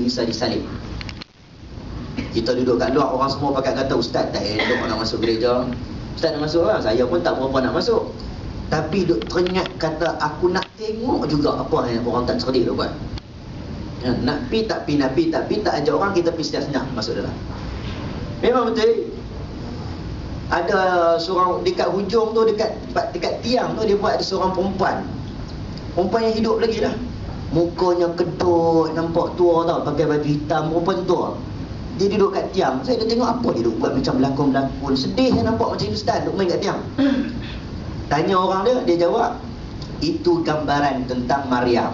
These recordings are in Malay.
Isa disalib. Kita duduk kat luar, orang semua pakai kata, ustaz tak elok nak masuk gereja. Ustaz nak masuk lah, saya pun tak berapa nak masuk. Tapi duk teringat kata, aku nak tengok juga apa yang orang tak cerdik tu buat. Ya, nak pi tak ajak orang, kita pi senyap masuk dalam. Memang betul. Ada seorang dekat hujung tu, dekat tiang tu, dia buat ada seorang perempuan yang hidup lagi lah. Mukanya kedut, nampak tua tau, pakai baju hitam, perempuan tua. Dia duduk kat tiang. Saya dah tengok apa dia duduk buat macam berlakon-berlakon. Sedih dia nampak macam ustaz duduk main kat tiang. Tanya orang dia jawab, itu gambaran tentang Maryam.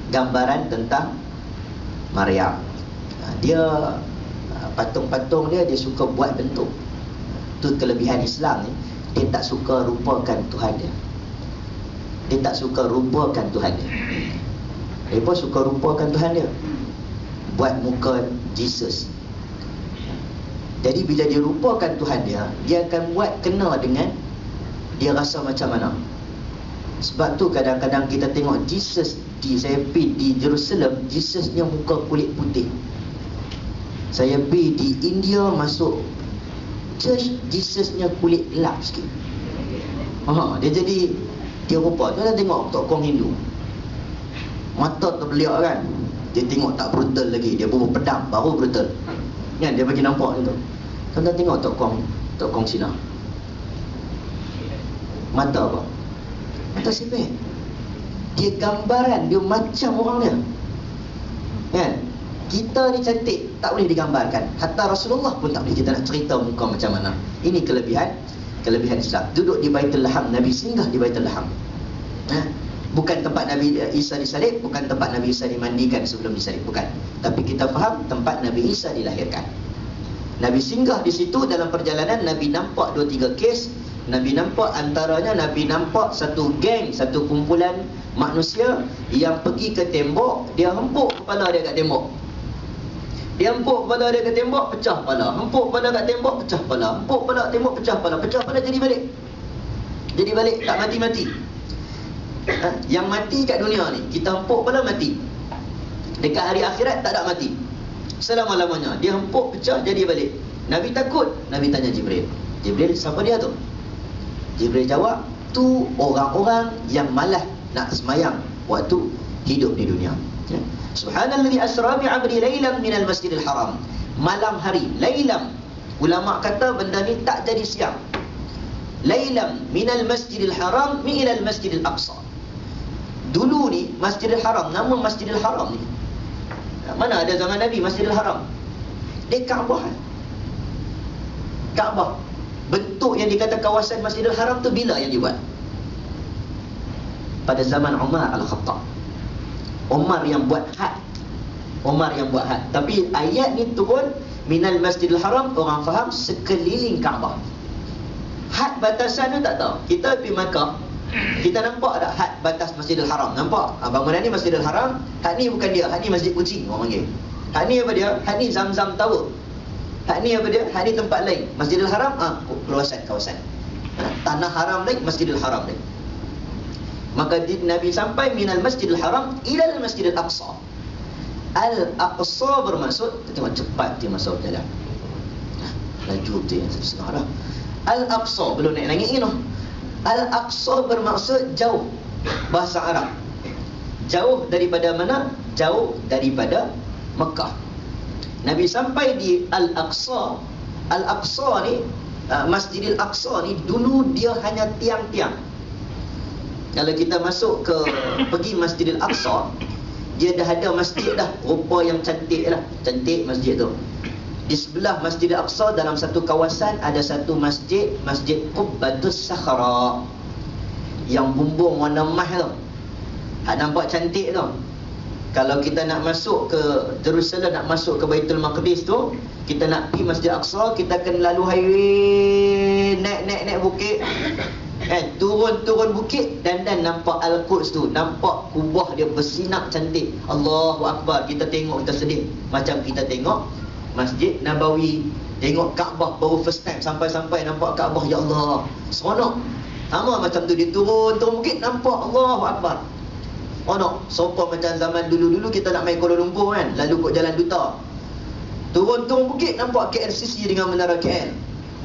Gambaran tentang Maryam. Dia patung-patung dia suka buat bentuk. Itu kelebihan Islam ni. Dia tak suka rupakan Tuhan dia. Dia tak suka rupakan Tuhan dia. Dia pun suka rupakan Tuhan dia. Buat muka Jesus. Jadi bila dia rupakan Tuhan dia, dia akan buat kena dengan dia rasa macam mana. Sebab tu kadang-kadang kita tengok Jesus saya pergi di Jerusalem, Jesusnya muka kulit putih. Saya pergi di India, masuk church, Jesusnya kulit gelap sikit. Dia rupa. Kita tengok tokong Hindu, mata terbeliak kan. Dia tengok tak brutal lagi, dia bawa pedang baru brutal kan, dia bagi nampak tu. Kita tengok tokong Cina, mata apa? Mata sipit. Dia gambaran, dia macam orang dia kan. Kita ni cantik, tak boleh digambarkan. Hatta Rasulullah pun tak boleh kita nak cerita muka macam mana. Ini kelebihan Islam. Duduk di Baitul Laham, Nabi singgah di Baitul Laham. Bukan tempat Nabi Isa disalib, bukan tempat Nabi Isa dimandikan sebelum disalib, bukan. Tapi kita faham tempat Nabi Isa dilahirkan. Nabi singgah di situ. Dalam perjalanan Nabi nampak 2-3 kes. Nabi nampak, antaranya Nabi nampak satu geng, satu kumpulan manusia yang pergi ke tembok. Dia hempuk kepala dia kat tembok. Dia hempuk kepala dia kat tembok, pecah kepala. Hempuk kepala kat tembok, pecah kepala. Hempuk kepala kat tembok, pecah kepala. Pecah kepala jadi balik, tak mati-mati. Yang mati kat dunia ni, kita hempuk kepala mati. Dekat hari akhirat tak ada mati selama-lamanya. Dia hempuk, pecah, jadi balik. Nabi takut. Nabi tanya Jibril, siapa dia tu? Jibril jawab, tu orang-orang yang malas nak semayang waktu hidup di dunia. Subhanallazi asra bi 'abdi lailan minal masjidil haram. Malam hari, lailam. Ulama kata benda ni tak jadi siang. Lailam minal masjidil haram ilal masjidil aqsa. Dulu ni Masjidil Haram, nama Masjidil Haram ni, mana ada zaman Nabi Masjidil Haram? Dia Kaabah. Bentuk yang dikata kawasan Masjidil Haram tu bila yang dibuat? Pada zaman Umar Al-Khattab. Umar yang buat had. Tapi ayat ni turun minal Masjidil Haram, orang faham sekeliling Kaabah. Had batasan tu tak tahu. Kita pergi Makkah, kita nampak tak had batas Masjidil Haram? Nampak? Bangunan ni Masjidil Haram. Had ni bukan dia, had ni Masjid Kucing orang panggil. Had ni apa dia? Had ni Zamzam Tower. Had ni apa dia? Had ni tempat lain. Masjidil Haram, kawasan. Tanah haram lain, Masjidil Haram lain. Maka Nabi sampai minal Masjidil Haram ilal Masjidil Aqsa. Al-Aqsa bermaksud, tengok cepat dia masuk jalan. Laju tu yang sebenarnya. Al-Aqsa belum naik langit ni noh. Al-Aqsa bermaksud jauh. Bahasa Arab. Jauh daripada mana? Jauh daripada Mekah. Nabi sampai di Al-Aqsa. Al-Aqsa ni, Masjidil Aqsa ni, dulu dia hanya tiang-tiang. Kalau kita masuk pergi Masjidil Aqsa, dia dah ada masjid dah, rupa yang cantik lah. Cantik masjid tu. Di sebelah Masjidil Aqsa, dalam satu kawasan, ada satu masjid, Masjid Qubbatus Sakhra, yang bumbung warna emas tu. Nampak cantik tu. Kalau kita nak masuk ke Jerusalem, nak masuk ke Baitul Maqdis tu, kita nak pergi Masjid Aqsa, kita akan lalu highway, naik bukit, turun bukit, dan nampak Al-Quds tu, nampak kubah dia bersinar cantik. Allahu Akbar. Kita tengok, kita sedih. Macam kita tengok Masjid Nabawi, tengok Kaabah baru first time sampai nampak Kaabah, ya Allah, seronok. Sama macam tu, dia turun bukit, nampak Allahu Akbar. Oh no, sopa macam zaman dulu-dulu kita nak main Kuala Lumpur kan, lalu kot jalan duta. Turun bukit nampak KLCC dengan menara KL.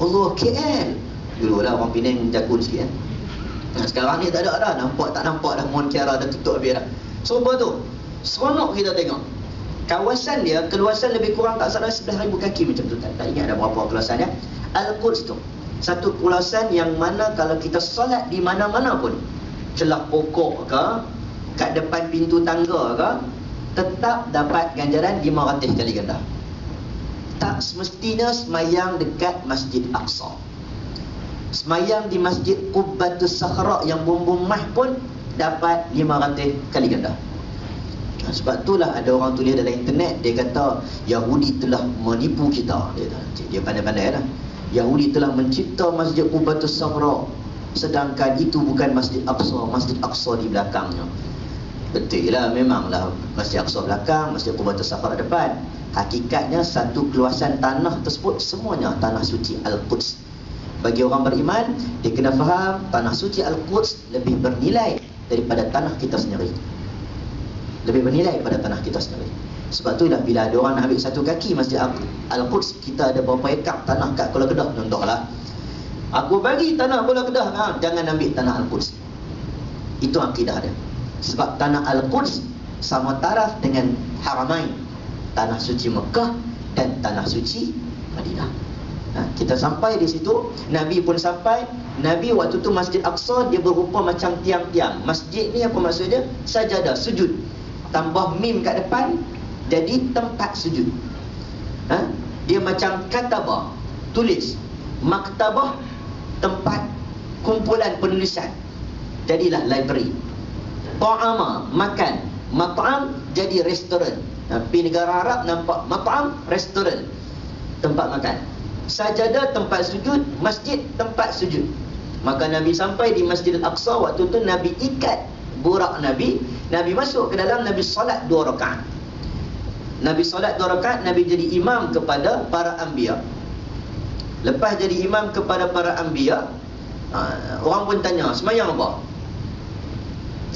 Allah, KL. Dulu lah orang Penang jakun sikit kan. Nah, sekarang ni tak ada dah, nampak tak nampak dah, Mon Kiara dah tutup habis dah. Sopa tu, seronok kita tengok. Kawasan dia, keluasan lebih kurang tak salah 11,000 kaki macam tu. Tak ingat dah berapa keluasan dia. Al-Quds tu satu keluasan yang mana kalau kita solat di mana-mana pun, celah pokok ke, kat depan pintu tangga ke, tetap dapat ganjaran 500 kali ganda. Tak semestinya semayang dekat Masjid Aqsa. Semayang di Masjid Qubbatus Sakhra yang bumbung mah pun dapat 500 kali ganda. Sebab itulah ada orang tulis dalam internet, dia kata Yahudi telah menipu kita. Dia pandai-pandai lah. Yahudi telah mencipta Masjid Qubbatus Sakhra, sedangkan itu bukan Masjid Aqsa. Masjid Aqsa di belakangnya. Betul lah, memanglah Masjid Aqsa belakang, Masjid Qubbatus Sakhra depan. Hakikatnya satu keluasan tanah tersebut semuanya tanah suci Al-Quds. Bagi orang beriman, dia kena faham tanah suci Al-Quds lebih bernilai daripada tanah kita sendiri. Lebih bernilai pada tanah kita sendiri. Sebab tu dah bila ada orang nak ambil satu kaki Masjid Al-Quds, kita ada berapa ekar tanah kat Kuala Kedah, contohlah. Aku bagi tanah Kuala Kedah, jangan ambil tanah Al-Quds. Itu akidah dia. Sebab tanah Al-Quds sama taraf dengan Haramain, tanah suci Mekah dan tanah suci Madinah. Kita sampai di situ, Nabi pun sampai. Nabi waktu tu Masjid Aqsa dia berupa macam tiang-tiang. Masjid ni apa maksud dia? Sajadah, sujud. Tambah mim kat depan, jadi tempat sujud. Dia macam katabah, tulis. Maktabah, tempat kumpulan penulisan, jadilah library. Ta'ama, makan. Mat'am, jadi restoran. Pergi negara Arab nampak mat'am, restoran, tempat makan. Sajadah, tempat sujud. Masjid, tempat sujud. Maka Nabi sampai di Masjid Al-Aqsa. Waktu tu Nabi ikat burak Nabi. Nabi masuk ke dalam, Nabi solat 2 rakaat. Nabi solat 2 rakaat, Nabi jadi imam kepada para anbiya. Lepas jadi imam kepada para anbiya, orang pun tanya, semayang apa?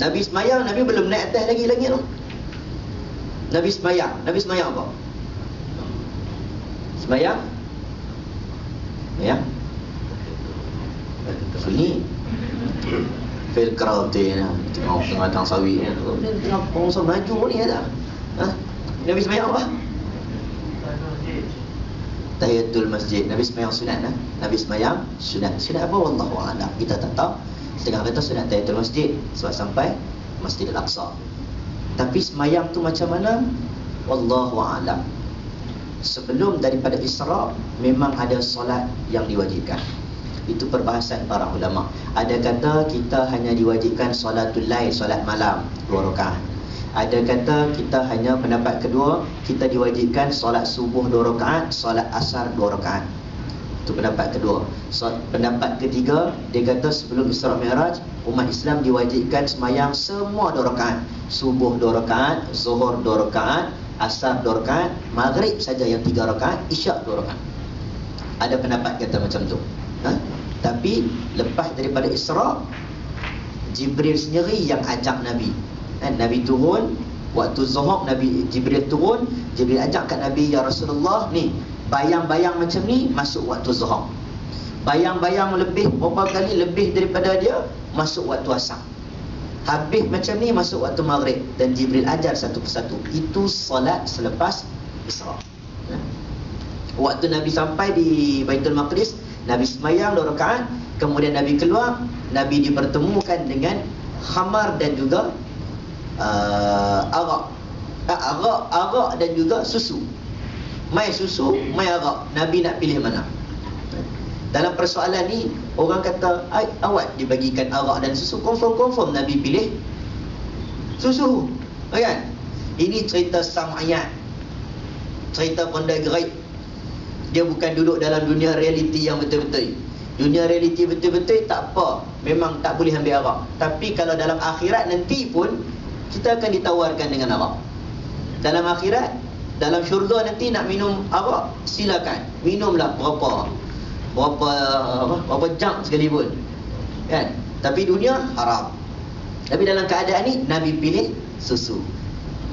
Nabi semayang, Nabi belum naik atas lagi langit tu. Nabi semayang apa? Semayang? Ya. Sini fil crowdin, tengok tengah sawit ni. Tengok bangsa maju ni ada. Nabi semayang apa? Tahiyatul masjid. Nabi semayang sunat. Nabi semayang sunat. Sunat apa? Wallahu a'lam. Kita tak tahu. Setengah kata sunat tahiyatul masjid sebab sampai Masjid Al-Aqsa. Tapi semayang tu macam mana? Wallahu a'lam. Sebelum daripada Isra memang ada solat yang diwajibkan. Itu perbahasan para ulama. Ada kata kita hanya diwajibkan solatul lail, solat malam 2 rakaat. Ada kata kita hanya pendapat kedua, kita diwajibkan solat subuh 2 rakaat, solat asar 2 rakaat. Itu pendapat kedua. Pendapat ketiga, dia kata sebelum Isra Mi'raj, umat Islam diwajibkan semayang semua 2 rakaat. Subuh 2 rakaat, zuhur 2 rakaat, asar 2 rakaat, maghrib saja yang 3 rakaat, isyak 2 rakaat. Ada pendapat kata macam tu. Tapi lepas daripada Isra, Jibril sendiri yang ajak Nabi. Nabi turun, waktu zuhur Nabi Jibril turun, Jibril ajak kat Nabi, ya Rasulullah, ni bayang-bayang macam ni masuk waktu zuhur. Bayang-bayang lebih berapa kali lebih daripada dia masuk waktu asar. Habis macam ni masuk waktu maghrib. Dan Jibril ajar satu persatu. Itu solat selepas Isra. Waktu Nabi sampai di Baitul Maqdis, Nabi semayang 2 rakaat. Kemudian Nabi keluar, Nabi dipertemukan dengan khamar dan juga arak dan juga susu. Mai susu, mai arak. Nabi nak pilih mana? Dalam persoalan ni, orang kata awak dibagikan arak dan susu, confirm Nabi pilih susu, kan? Ini cerita sam'iyat, cerita pandai gaib. Dia bukan duduk dalam dunia realiti yang betul-betul. Dunia realiti betul-betul tak apa, memang tak boleh ambil arak. Tapi kalau dalam akhirat nanti pun kita akan ditawarkan dengan arak. Dalam akhirat, dalam syurga nanti nak minum arak, silakan. Minumlah berapa jam sekalipun, kan? Tapi dunia haram. Tapi dalam keadaan ni Nabi pilih susu.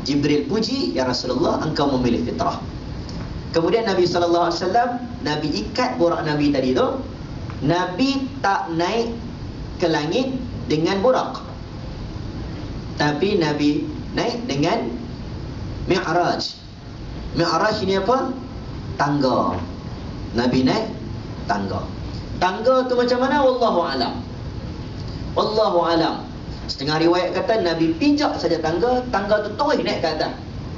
Jibril puji, ya Rasulullah, engkau memilih fitrah. Kemudian Nabi SAW, Nabi ikat borak Nabi tadi tu. Nabi tak naik ke langit dengan borak, tapi Nabi naik dengan Mi'raj. Mi'raj ini apa? Tangga. Nabi naik tangga. Tangga tu macam mana? Wallahu alam. Wallahu alam. Setengah riwayat kata Nabi pijak saja tangga, tangga tu terus naik ke atas.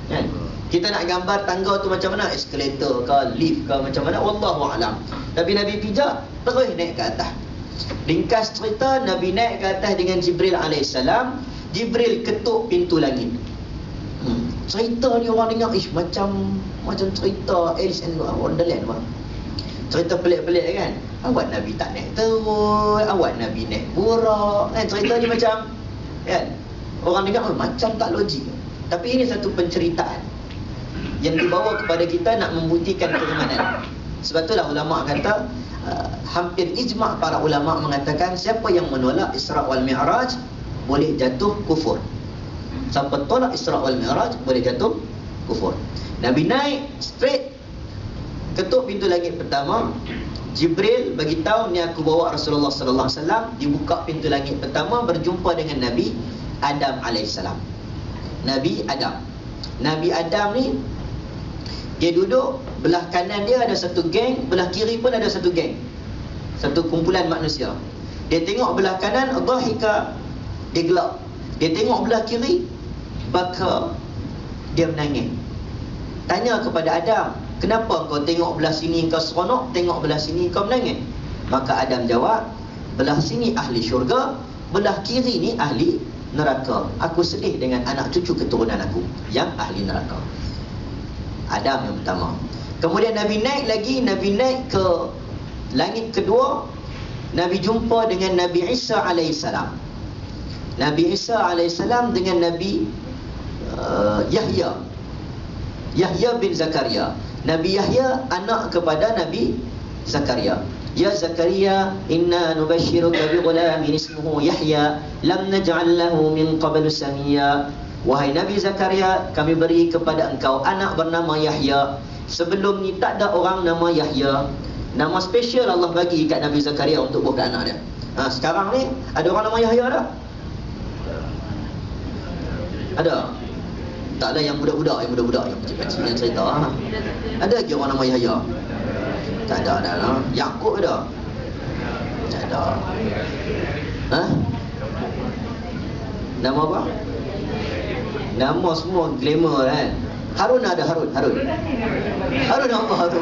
Kan? Kita nak gambar tangga tu macam mana? Eskalator ke, lift ke, macam mana? Wallahu alam. Tapi Nabi pijak terus naik ke atas. Ringkas cerita, Nabi naik ke atas dengan Jibril alaihissalam. Jibril ketuk pintu langit. Cerita ni orang dengar, macam cerita Alice in Wonderland bang. Cerita pelik-pelik kan. Awak Nabi tak naik terus, awak Nabi naik borak kan. Cerita ni macam kan, orang dengar macam tak logik. Tapi ini satu penceritaan yang dibawa kepada kita nak membuktikan keimanan. Sebab itulah ulama kata, hampir ijma' para ulama mengatakan siapa yang menolak Isra' wal Mi'raj boleh jatuh kufur. Siapa tolak Isra' wal Mi'raj boleh jatuh kufur. Nabi naik straight, ketuk pintu langit pertama. Jibril bagi tahu, ni aku bawa Rasulullah sallallahu alaihi wasallam. Dibuka pintu langit pertama, berjumpa dengan Nabi Adam alaihissalam. Nabi Adam. Nabi Adam ni dia duduk, belah kanan dia ada satu geng, belah kiri pun ada satu geng. Satu kumpulan manusia. Dia tengok belah kanan, dhahika, dia gelap. Dia tengok belah kiri, baka, dia menangis. Tanya kepada Adam, kenapa kau tengok belah sini kau seronok, tengok belah sini kau menangis? Maka Adam jawab, belah sini ahli syurga, belah kiri ni ahli neraka. Aku sedih dengan anak cucu keturunan aku yang ahli neraka. Adam yang pertama. Kemudian Nabi naik lagi, Nabi naik ke langit kedua. Nabi jumpa dengan Nabi Isa alaihissalam. Nabi Isa alaihissalam dengan Nabi Yahya. Yahya bin Zakaria. Nabi Yahya anak kepada Nabi Zakaria. Ya Zakaria, inna nubashiruka bi ghulamin ismuhu Yahya lam naj'al lahu min qablu samia. Wahai Nabi Zakaria, kami beri kepada engkau anak bernama Yahya. Sebelum ni tak ada orang nama Yahya. Nama spesial Allah bagi kat Nabi Zakaria untuk bukan anak dia. Sekarang ni ada orang nama Yahya tak? Ada? Tak ada yang budak-budak, yang kecil-kecil yang cerita. Ada lagi orang nama Yahya? Tak ada, ada. Yakub ada? Tak ada. Nama apa? Nama semua glamour kan. Harun ada, Harun apa? Harun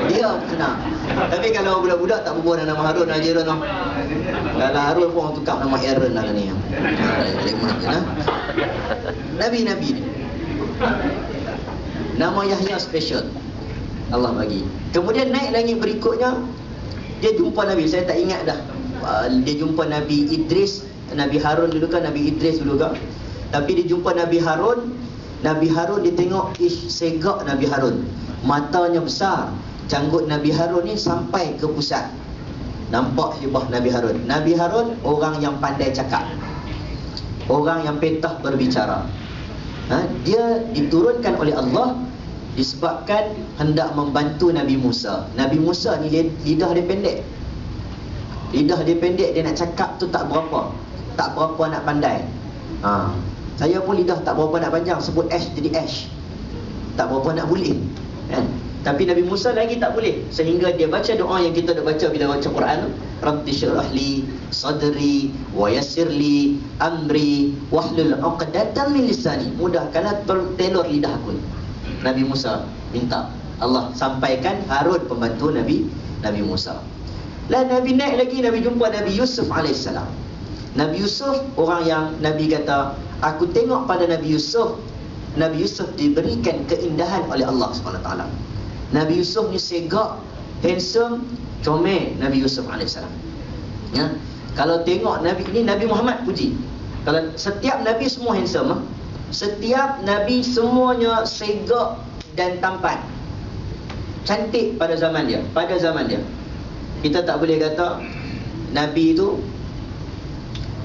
dia kenal. Tapi kalau budak-budak tak berbual dengan nama Harun aja dah. Kalau Harun pun orang tukar nama Aaron lah ni. Nabi-nabi ni. Nama Yahya special Allah bagi. Kemudian naik langit berikutnya, dia jumpa Nabi, saya tak ingat dah. Dia jumpa Nabi Idris, Nabi Harun dulu kan, Nabi Idris dulu kan. Tapi dia jumpa Nabi Harun. Nabi Harun dia tengok, segak Nabi Harun. Matanya besar. Janggut Nabi Harun ni sampai ke pusat. Nampak hebah Nabi Harun. Nabi Harun orang yang pandai cakap, orang yang petah berbicara. Dia diturunkan oleh Allah disebabkan hendak membantu Nabi Musa. Nabi Musa ni lidah dia pendek. Lidah dia pendek, dia nak cakap tu tak berapa nak pandai. Saya pun lidah tak berapa nak panjang, sebut ash jadi ash, tak berapa nak boleh kan? Tapi Nabi Musa lagi tak boleh, sehingga dia baca doa yang kita dah baca bila baca Quran, Rabbi syrah li sadri wa yassir li amri wahlul 'uqdatam min lisani. Mudahkanlah telur lidah aku. Nabi Musa minta Allah sampaikan Harun pembantu Nabi Musa. Lah Nabi naik lagi, Nabi jumpa Nabi Yusuf alaihissalam. Nabi Yusuf orang yang Nabi kata, aku tengok pada Nabi Yusuf diberikan keindahan oleh Allah SWT. Nabi Yusuf ni segak, handsome, comel Nabi Yusuf AS. Ya? Kalau tengok Nabi ini, Nabi Muhammad puji. Kalau setiap Nabi semua handsome, setiap Nabi semuanya segak dan tampan, cantik pada zaman dia. Kita tak boleh kata Nabi itu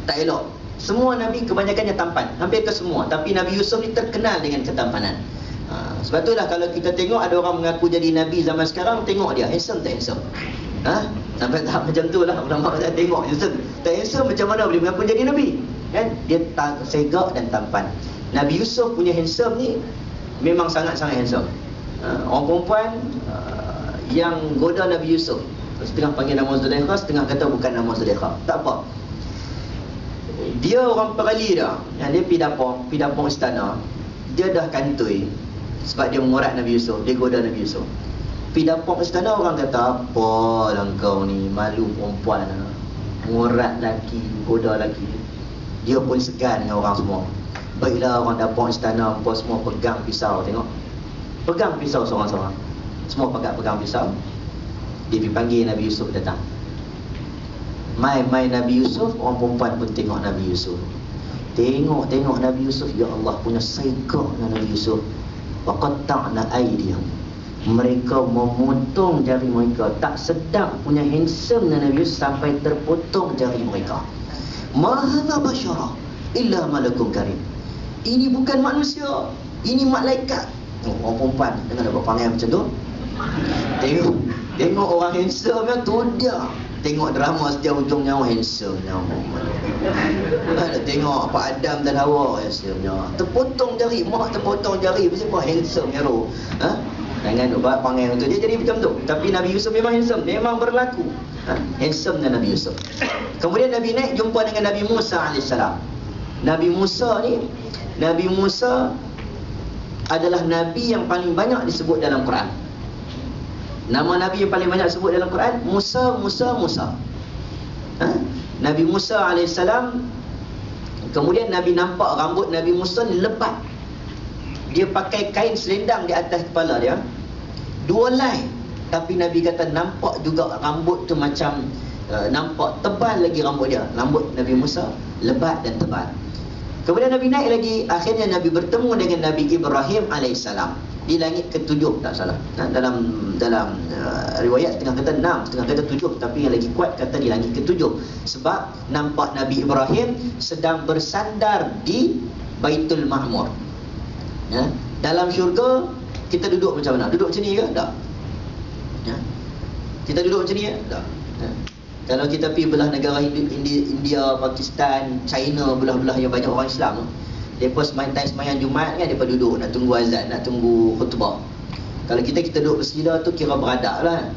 tak elok. Semua Nabi kebanyakannya tampan, hampir ke semua. Tapi Nabi Yusuf ni terkenal dengan ketampanan. Sebab itulah kalau kita tengok ada orang mengaku jadi Nabi zaman sekarang, tengok dia handsome tak handsome. Sampai tahap macam tu lah ulama kata tengok handsome tak handsome, macam mana boleh mengaku jadi Nabi, kan? Dia segak dan tampan. Nabi Yusuf punya handsome ni memang sangat-sangat handsome. Orang perempuan yang goda Nabi Yusuf, setengah panggil nama Zulaikha, setengah kata bukan nama Zulaikha, tak apa. Dia orang perali dah, yang dia pergi dapur istana. Dia dah kantoi sebab dia mengorat Nabi Yusuf, dia goda Nabi Yusuf. Pergi dapur istana, orang kata, apalah kau ni, malu perempuan lah, mengorat lelaki, goda lelaki. Dia pun segan dengan orang semua. Baiklah orang dapur istana, semua pegang pisau, tengok. Pegang pisau seorang-seorang. Semua pegang pisau. Dia pergi panggil Nabi Yusuf datang. Mai Nabi Yusuf, orang perempuan pun tengok Nabi Yusuf. Tengok Nabi Yusuf, ya Allah punya saikah dengan Nabi Yusuf. Wa qatta'na aydihim. Mereka memotong jari mereka. Tak sedap punya handsome dengan Nabi Yusuf sampai terpotong jari mereka. Ma hadza basyara illa malakun karim. Ini bukan manusia, ini malaikat. Orang perempuan dengar dapat panggil macam tu. Tengok orang handsome yang tu dia. Tengok drama setiap hujung nyawa handsome nyawa. Tengok apa Adam dan Hawa handsome nyawa. Terpotong jari, mak terpotong jari, siapa handsome hero. Jangan buat panggil tu. Dia jadi macam tu. Tapi Nabi Yusuf memang handsome, memang berlaku. Handsome dengan Nabi Yusuf. Kemudian Nabi naik jumpa dengan Nabi Musa AS. Nabi Musa adalah Nabi yang paling banyak disebut dalam Quran. Nama Nabi yang paling banyak disebut dalam Quran, Musa. Nabi Musa AS. Kemudian Nabi nampak rambut Nabi Musa ni lebat. Dia pakai kain selendang di atas kepala dia, 2 helai. Tapi Nabi kata nampak juga rambut tu macam nampak tebal lagi rambut dia. Rambut Nabi Musa lebat dan tebal. Kemudian Nabi naik lagi. Akhirnya Nabi bertemu dengan Nabi Ibrahim AS di langit ke-7, tak salah. Dalam riwayat setengah kata 6, setengah kata 7, tapi yang lagi kuat kata di langit ke-7. Sebab nampak Nabi Ibrahim sedang bersandar di Baitul Ma'mur. Dalam syurga kita duduk macam mana? Duduk macam ni ke? Tak. Kita duduk macam ni ke? Tak. Kalau kita pergi belah negara India, Pakistan, China, belah-belah yang banyak orang Islam tu, mereka semayang Jumaat kan, mereka duduk nak tunggu azan, nak tunggu khutbah. Kalau kita duduk bersila tu kira beradab lah.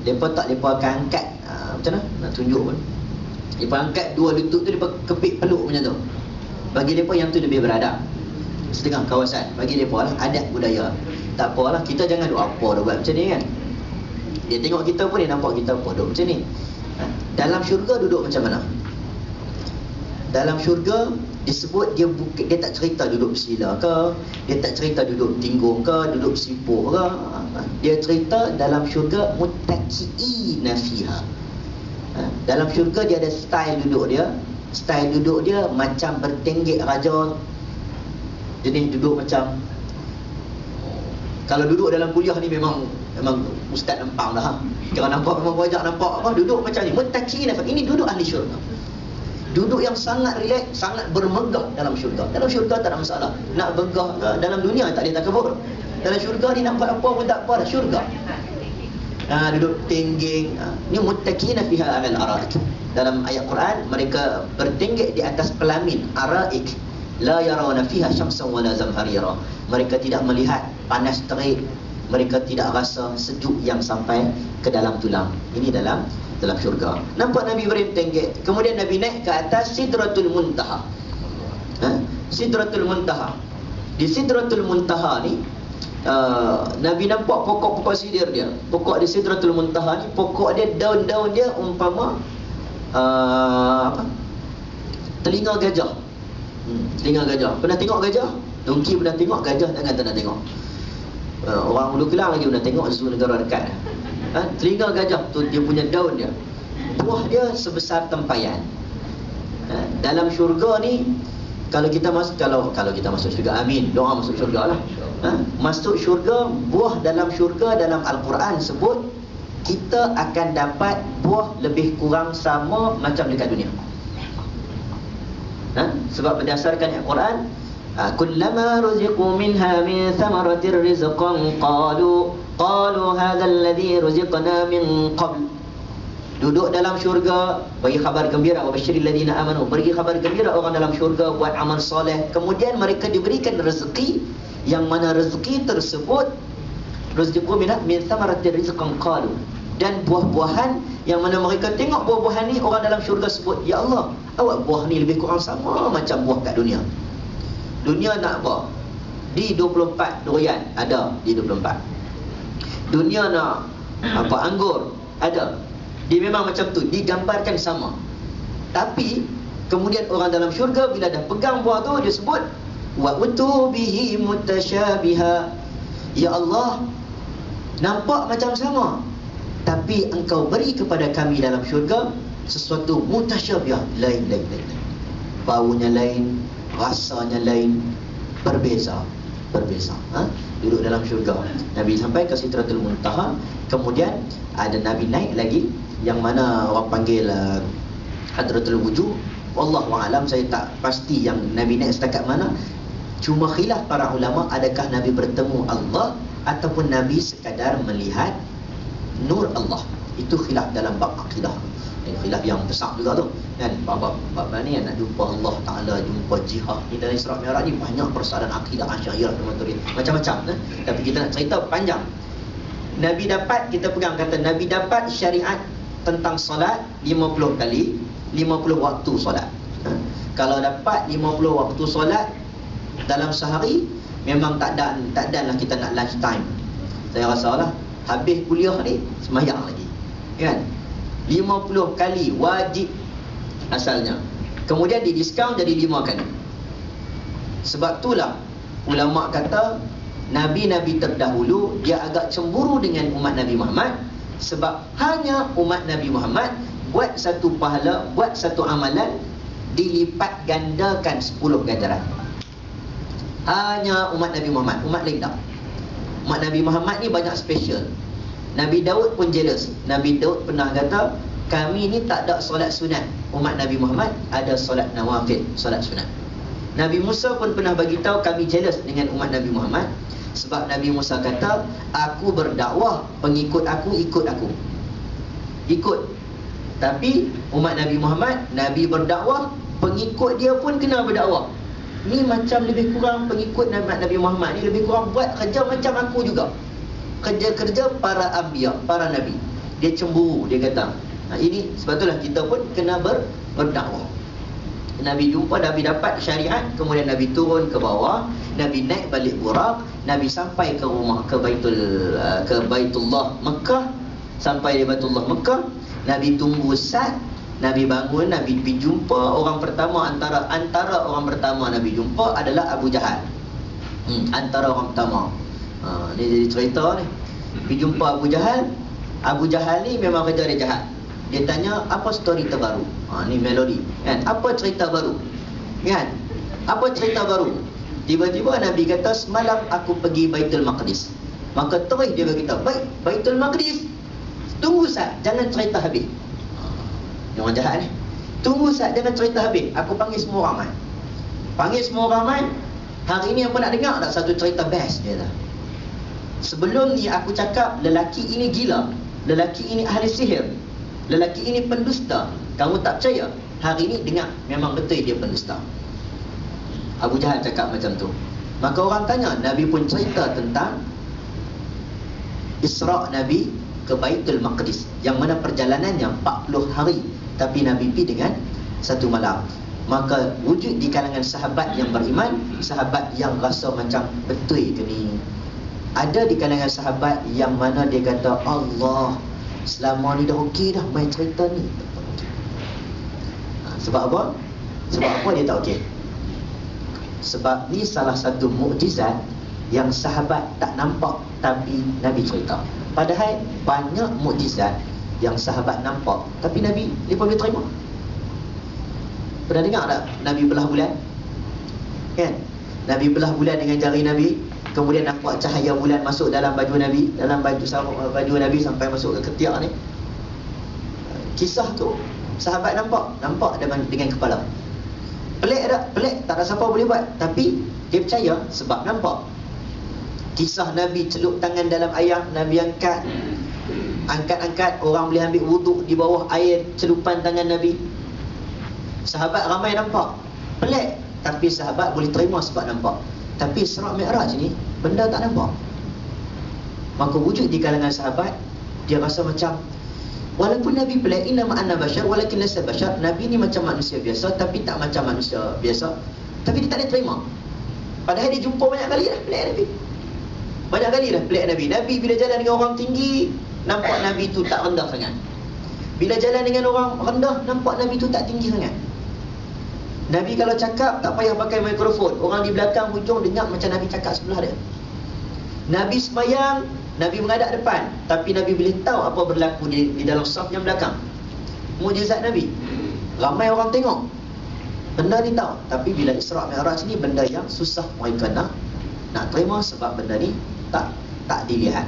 Mereka akan angkat macam mana? Nak tunjuk pun. Mereka angkat 2 lutut tu, mereka kepit peluk macam tu. Bagi mereka yang tu lebih beradab. Setengah kawasan, bagi mereka lah adat budaya. Tak apalah, kita jangan duduk apa dah buat macam ni kan. Dia tengok kita pun, dia nampak kita apa duduk macam ni. Dalam syurga duduk macam mana? Dalam syurga disebut dia tak cerita duduk bersila ke, dia tak cerita duduk tinggung ke, duduk sipuk ke. Dia cerita dalam syurga muttaqiina fiha. Dalam syurga dia ada style duduk dia. Style duduk dia macam bertenggek raja. Jenis duduk macam, kalau duduk dalam kuliah ni memang ustaz nampak dah. Kalau nampak memang wajah nampak apa, duduk macam ni. Muttaqiina, ini duduk ahli syurga. Duduk yang sangat relax, sangat bermegah dalam syurga. Dalam syurga tak ada masalah. Nak begah ke, dalam dunia tak boleh takabur. Dalam syurga ni nampak apa pun tak apa dah, syurga. Duduk tenggeng. Ni muttaqiina fiha 'alal araik. Dalam ayat Quran, mereka bertenggek di atas pelamin araik. La yarawna fiha syamsan wala zamharira. Mereka tidak melihat panas terik, mereka tidak rasa sejuk yang sampai ke dalam tulang. Ini dalam syurga. Nampak Nabi Ibrahim tenggek. Kemudian Nabi naik ke atas Sidratul Muntaha. Sidratul Muntaha. Di Sidratul Muntaha ni Nabi nampak pokok-pokok sidir dia. Pokok di Sidratul Muntaha ni, pokok dia, daun-daun dia umpama telinga gajah. Telinga gajah. Pernah tengok gajah? Dongki pernah tengok, gajah takkan tak nak tengok. Orang Ulu Kelang lagi pernah tengok zoo negara dekat. Telinga gajah tu dia punya daun dia. Buah dia sebesar tempayan. Dalam syurga ni, kalau kita masuk syurga, amin, doa masuk syurga lah. Masuk syurga, buah dalam syurga dalam Al-Quran sebut kita akan dapat buah lebih kurang sama macam dekat dunia. Sebab berdasarkan Al-Quran, kullama ruziqu minha min thamaratir rizqan qalu hadha alladhi ruziqna min qabl. Duduk dalam syurga, bagi khabar gembira, wa basyiril ladina amanu, bagi khabar gembira orang dalam syurga buat amal soleh. Kemudian mereka diberikan rezeki, yang mana rezeki tersebut ruziqu minha min thamaratir rizqan qalu, dan buah-buahan yang mana mereka tengok buah-buahan ni, orang dalam syurga sebut, ya Allah, awak buah ni lebih kurang sama macam buah kat dunia. Dunia nak apa? Di 24 durian ada di 24. Dunia nak apa, anggur ada. Dia memang macam tu, digambarkan sama. Tapi kemudian orang dalam syurga bila dah pegang buah tu, dia sebut wa utubihi mutasyabiha, ya Allah, nampak macam sama, tapi engkau beri kepada kami dalam syurga sesuatu mutasyabih, lain. Baunya lain, rasanya lain, berbeza. Duduk dalam syurga. Nabi sampai ke Sidratul Muntaha. Kemudian ada Nabi naik lagi, yang mana orang panggil Hadratul Wujuh. Wallahu a'lam, saya tak pasti yang Nabi naik setakat mana. Cuma khilaf para ulama, adakah Nabi bertemu Allah ataupun Nabi sekadar melihat nur Allah. Itu khilaf dalam bab akidah. Khilaf yang besar juga tu kan. Bab ni nak jumpa Allah Ta'ala, jumpa jihad ni dalam Isra Mi'raj ni, banyak persoalan akidah, Asy'ariyah, macam-macam. Tapi kita nak cerita panjang. Nabi dapat, kita pegang kata Nabi dapat syariat tentang solat 50 kali, 50 waktu solat. Kalau dapat 50 waktu solat dalam sehari, memang tak ada lah kita nak lunch time. Saya rasa lah habis kuliah ni semayang lagi, kan? 50 kali wajib asalnya. Kemudian didiskaun jadi 5 kali. Sebab itulah ulama kata Nabi-Nabi terdahulu dia agak cemburu dengan umat Nabi Muhammad, sebab hanya umat Nabi Muhammad buat satu pahala, buat satu amalan, dilipat gandakan 10 ganjaran. Hanya umat Nabi Muhammad, umat lain tak. Umat Nabi Muhammad ni banyak special. Nabi Daud pun jealous. Nabi Daud pernah kata, kami ni tak ada solat sunat. Umat Nabi Muhammad ada solat nawafil, solat sunat. Nabi Musa pun pernah bagi tahu, kami jealous dengan umat Nabi Muhammad, sebab Nabi Musa kata, aku berdakwah, pengikut aku ikut aku. Ikut. Tapi umat Nabi Muhammad, Nabi berdakwah, pengikut dia pun kena berdakwah. Ni macam lebih kurang pengikut Nabi Muhammad ni lebih kurang buat kerja macam aku juga. Kerja-kerja para anbiya, para nabi. Dia cemburu, dia kata. Ini sebab itulah kita pun kena berdakwah. Nabi jumpa, Nabi dapat syariat, kemudian Nabi turun ke bawah, Nabi naik balik Buraq, Nabi sampai ke rumah, ke Baitullah Mekah. Sampai di Baitullah Mekah, Nabi tunggu sat, Nabi bangun, Nabi pergi jumpa orang pertama, antara orang pertama Nabi jumpa adalah Abu Jahal. Antara orang pertama. Ni jadi cerita ni. Pergi jumpa Abu Jahal. Abu Jahal ni memang kerja dia jahat. Dia tanya, apa story terbaru? Ni melodi kan? Apa cerita baru? Kan? Apa cerita baru? Tiba-tiba Nabi kata, semalam aku pergi Baitul Maqdis. Maka terus dia berkata, baik, Baitul Maqdis, tunggu sat, jangan cerita habis. Dia orang jahat ni. Tunggu sat, jangan cerita habis. Aku panggil semua ramai. Panggil semua ramai. Hari ni apa nak dengar tak satu cerita best? Dia kata, sebelum ni aku cakap lelaki ini gila, lelaki ini ahli sihir, lelaki ini pendusta. Kamu tak percaya? Hari ini dengar, memang betul dia pendusta. Abu Jahal cakap macam tu. Maka orang tanya, Nabi pun cerita tentang Isra' Nabi ke Baitul Maqdis, yang mana perjalanannya 40 hari, tapi Nabi pergi dengan satu malam. Maka wujud di kalangan sahabat yang beriman, sahabat yang rasa macam betul ke ni. Ada di kalangan sahabat yang mana dia kata, Allah, selama ni dah okey dah main cerita ni. Sebab apa? Sebab apa dia tak okey? Sebab ni salah satu mukjizat yang sahabat tak nampak, tapi Nabi cerita. Padahal banyak mukjizat yang sahabat nampak, tapi Nabi dia boleh terima. Pernah dengar tak Nabi belah bulan? Kan? Nabi belah bulan dengan jari Nabi, kemudian nampak cahaya bulan masuk dalam baju Nabi, dalam baju Nabi sampai masuk ke ketiak ni. Kisah tu sahabat nampak dengan kepala. Pelik tak? Pelik, tak ada siapa boleh buat. Tapi dia percaya sebab nampak. Kisah Nabi celup tangan dalam air, Nabi angkat, orang boleh ambil wuduk di bawah air celupan tangan Nabi. Sahabat ramai nampak. Pelik, tapi sahabat boleh terima sebab nampak. Tapi Isra' Mi'raj ni benda tak nampak. Maka wujud di kalangan sahabat, dia rasa macam, walaupun Nabi pelik, inna ma'anna bashar walakin lasa bashar, Nabi ni macam manusia biasa tapi tak macam manusia biasa. Tapi dia tak boleh terima. Padahal dia jumpa banyak kali dah pelik Nabi. Banyak kali dah pelik Nabi. Nabi bila jalan dengan orang tinggi, nampak Nabi tu tak rendah sangat. Bila jalan dengan orang rendah, nampak Nabi tu tak tinggi sangat. Nabi kalau cakap, tak payah pakai mikrofon. Orang di belakang hujung dengar macam Nabi cakap sebelah dia. Nabi sembahyang, Nabi menghadap depan, tapi Nabi boleh tahu apa berlaku di dalam saf yang belakang. Mukjizat Nabi. Ramai orang tengok, benda ni tahu. Tapi bila Isra' Mi'raj ni benda yang susah mereka nak terima sebab benda ni tak dilihat.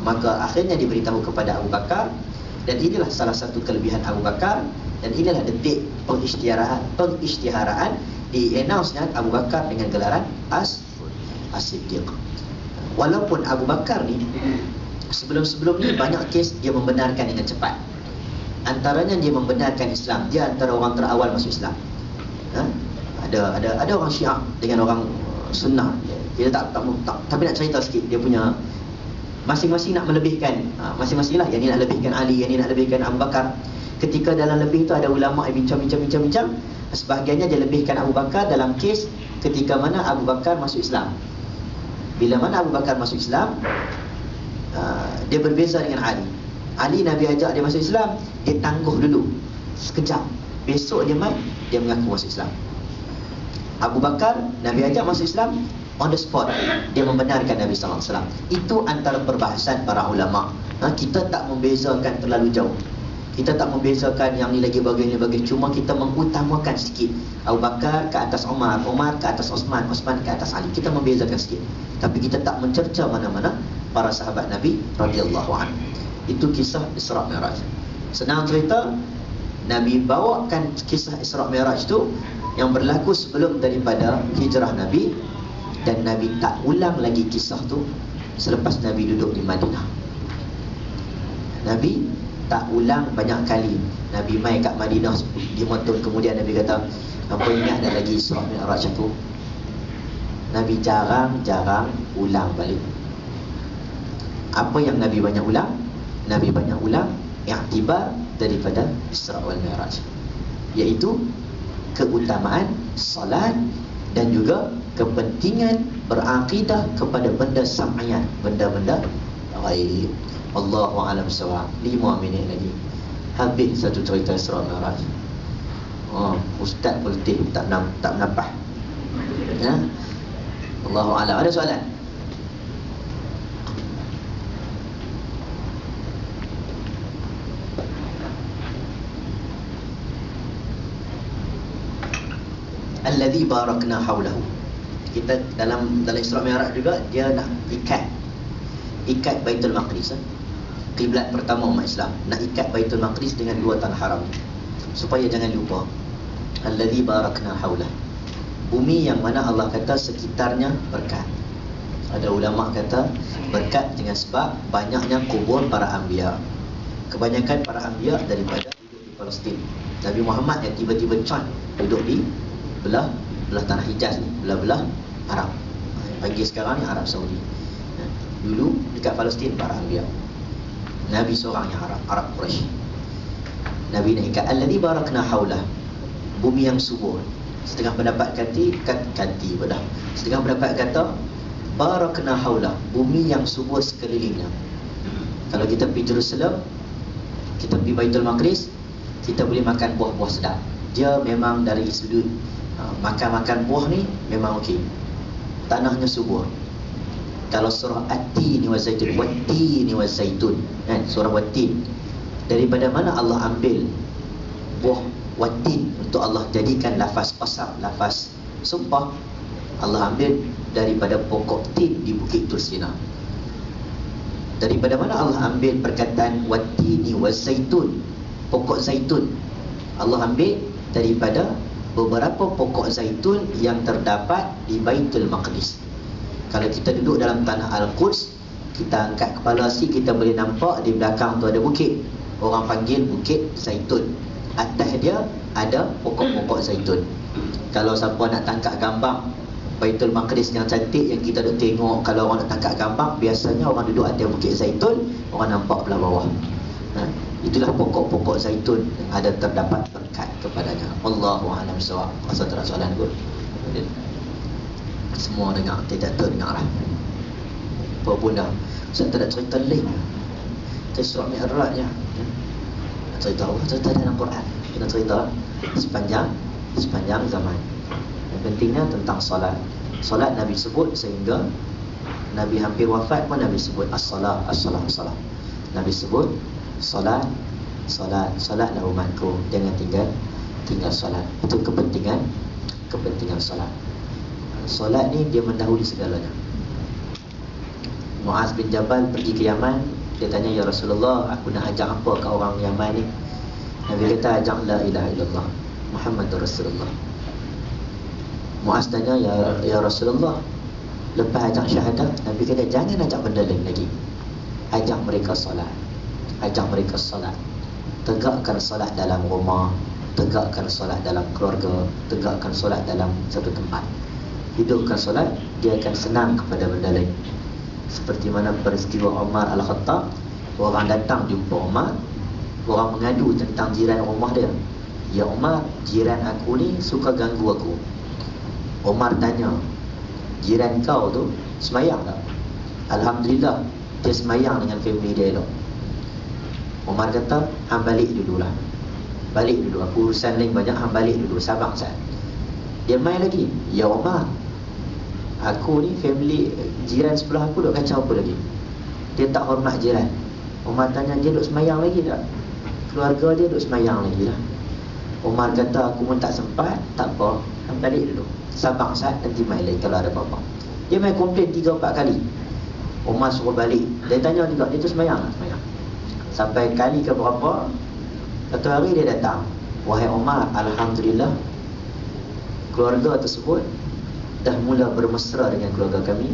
Maka akhirnya diberitahu kepada Abu Bakar, dan inilah salah satu kelebihan Abu Bakar, dan inilah detik pengisytiharaan di-announce-nya Abu Bakar dengan gelaran As-Siddiq. Walaupun Abu Bakar ni sebelum-sebelum ni banyak kes dia membenarkan dengan cepat. Antaranya dia membenarkan Islam. Dia antara orang terawal masuk Islam. Ada orang Syiah dengan orang Sunnah. Dia tak tapi nak cerita sikit. Dia punya masing-masing nak melebihkan, masing-masing lah. Yang ni nak lebihkan Ali, yang ni nak lebihkan Abu Bakar. Ketika dalam lebih tu ada ulama' yang bincang. Sebahagiannya dia lebihkan Abu Bakar dalam kes ketika mana Abu Bakar masuk Islam. Bila mana Abu Bakar masuk Islam, dia berbeza dengan Ali. Ali Nabi ajak dia masuk Islam, dia tangguh dulu sekejap. Besok dia mengaku masuk Islam. Abu Bakar Nabi ajak masuk Islam, on the spot dia membenarkan Nabi SAW. Itu antara perbahasan para ulama'. Kita tak membezakan terlalu jauh. Kita tak membezakan yang ni lagi bagian, ni bagian. Cuma kita mengutamakan sikit. Abu Bakar ke atas Umar, Umar ke atas Osman, Osman ke atas Ali. Kita membezakan sikit. Tapi kita tak mencerca mana-mana para sahabat Nabi radhiyallahu anhu. Itu kisah Isra' Mi'raj. Senang cerita, Nabi bawakan kisah Isra' Mi'raj tu yang berlaku sebelum daripada hijrah Nabi, dan Nabi tak ulang lagi kisah tu selepas Nabi duduk di Madinah. Nabi tak ulang banyak kali. Nabi mai kat Madinah 5 tahun kemudian, Nabi kata, apa ingat dah lagi Isra' Mi'raj aku? Nabi jarang ulang balik. Apa yang Nabi banyak ulang? Nabi banyak ulang i'tibar daripada Isra' wal Mi'raj, iaitu keutamaan salat dan juga kepentingan berakidah kepada benda sam'iyat, benda-benda ghaib. Allahu a'lam bissawab. 5 minit lagi habis satu cerita Isra' Mi'raj. Ustaz politik tak menapah. Ya. Allahu a'lam. Ada soalan? Alladhi barakna haulahu. Kita dalam Isra' Mi'raj juga dia nak ikat Baitul Maqdis, kiblat pertama umat Islam. Nak ikat Baitul Maqdis dengan 2 tanah haram, supaya jangan lupa. Alladhi barakna haulah, bumi yang mana Allah kata sekitarnya berkat. Ada ulama kata berkat dengan sebab banyaknya kubur para anbiya. Kebanyakan para anbiya daripada duduk di Palestin. Nabi Muhammad yang tiba-tiba duduk di belah tanah Hijaz ni, belah Arab. Pagi sekarang ni Arab Saudi. Dulu dekat Palestin para anbiya. Nabi seorang yang Arab Quraisy. Nabi nak ikat alladhi barakna haulah, bumi yang subur. Setengah pendapat setengah pendapat kata barakna haulah, bumi yang subur sekelilingnya. Kalau kita pergi Jerusalem, kita pergi Baitul Maqdis, kita boleh makan buah-buah sedap. Dia memang dari sudut makan buah ni memang okey. Tanahnya subur. Kalau surah At-Tin wa Zaitun, Wat-Tin wa Zaitun, kan, surah Wat-Tin, daripada mana Allah ambil buah Wat-Tin untuk Allah jadikan lafaz qasam, lafaz sumpah? Allah ambil daripada pokok tin di Bukit Tursina. Daripada mana Allah ambil perkataan Wat-Tin wa Zaitun, pokok zaitun? Allah ambil daripada beberapa pokok zaitun yang terdapat di Baitul Maqdis. Kalau kita duduk dalam tanah Al-Quds, kita angkat kepala sikit, kita boleh nampak di belakang tu ada bukit. Orang panggil Bukit Zaitun. Atas dia ada pokok-pokok zaitun. Kalau siapa nak tangkap gambar Baitul Maqdis yang cantik yang kita duk tengok, kalau orang nak tangkap gambar, biasanya orang duduk atas Bukit Zaitun, orang nampak belah bawah. Itulah pokok-pokok zaitun yang ada terdapat berkat kepadanya. Allahu a'lam bissawab. Masa tak ada soalan kot. Semua dengar, tidak tahu dengar lah. Apa pun dah. Ustaz tak ada cerita lain. Cerita surah Mi'raj je. Cerita Allah, cerita dalam Quran. Kita cerita sepanjang zaman. Yang pentingnya tentang solat. Solat Nabi sebut sehingga Nabi hampir wafat pun Nabi sebut as-salat, as-salat, as-salat. Nabi sebut solat lah umatku, jangan tinggal solat. Itu kepentingan solat. Solat ni dia mendahului segalanya. Muaz bin Jabal pergi ke Yaman, dia tanya, ya Rasulullah, aku nak ajak apa ke orang Yaman ni? Nabi kata, ajak la ilaha illallah Muhammadur Rasulullah. Muaz tanya, ya Rasulullah, lepas ajak syahadah, Nabi kata, jangan ajak benda lain lagi, ajak mereka solat. Ajak mereka solat. Tegakkan solat dalam rumah, tegakkan solat dalam keluarga, tegakkan solat dalam satu tempat. Hidupkan solat, dia akan senang kepada benda lain. Seperti mana peristiwa Umar Al-Khattab, orang datang jumpa Umar, orang mengadu tentang jiran rumah dia. Ya Umar, jiran aku ni suka ganggu aku. Umar tanya, jiran kau tu semayang tak? Alhamdulillah, dia semayang dengan family dia elok. Umar kata, hang balik dululah. Balik dulu, aku urusan lain banyak, hang balik dulu, sabar Ustaz. Dia main lagi, ya Umar, aku ni family, jiran sebelah aku duk kacau apa lagi? Dia tak hormat jiran. Umar tanya, dia duk semayang lagi tak? Keluarga dia duk semayang lagi lah. Umar kata, aku pun tak sempat, tak apa, hang balik dulu, sabar Ustaz, nanti main lagi kalau ada apa-apa. Dia main komplain 3-4 kali. Umar suruh balik. Dia tanya juga, dia tu semayang tak? Semayang. Sampai kali ke berapa, satu hari dia datang, wahai Umar, alhamdulillah, keluarga tersebut dah mula bermesra dengan keluarga kami.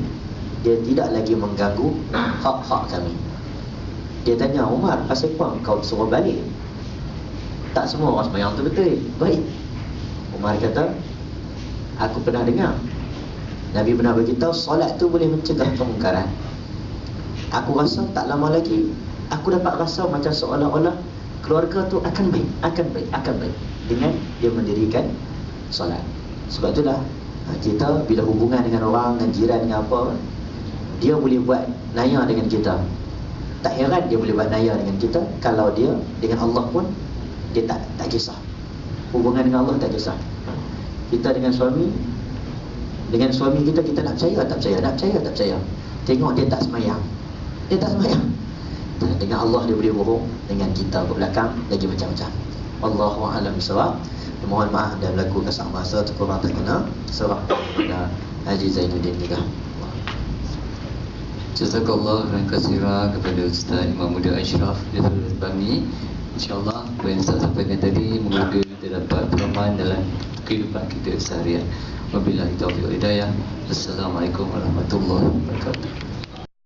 Dia tidak lagi mengganggu hak-hak kami. Dia tanya, Umar, pasal apa kau suruh balik? Tak semua orang sembahyang tu betul. Baik. Umar kata, aku pernah dengar Nabi pernah beritahu solat tu boleh mencegah kemungkaran. Aku rasa tak lama lagi aku dapat rasa macam seolah-olah keluarga tu akan baik dengan dia mendirikan solat. Sebab itulah kita bila hubungan dengan orang, dengan jiran, dengan apa, dia boleh buat naya dengan kita. Tak heran dia boleh buat naya dengan kita. Kalau dia dengan Allah pun dia tak kisah. Hubungan dengan Allah tak kisah. Kita dengan suami kita, kita nak percaya tak percaya. Tengok dia tak semayang. Dengan Allah dia boleh bohong, dengan kita ke belakang lagi macam-macam. Allahu a'lam bissawab. Mohon maaf dah berlaku kesalahan bahasa tu kurang tak kena. Serah kepada Haji Zainuddin juga. Jazakallah khairan katsira kepada Ustaz Imam Muda Ashraf daripada Bami. InsyaAllah apa yang Ustaz sampaikan tadi moga kita dapat peraman dalam kehidupan kita seharian. Wabillahi taufiq wal hidayah. Assalamualaikum warahmatullahi wabarakatuh.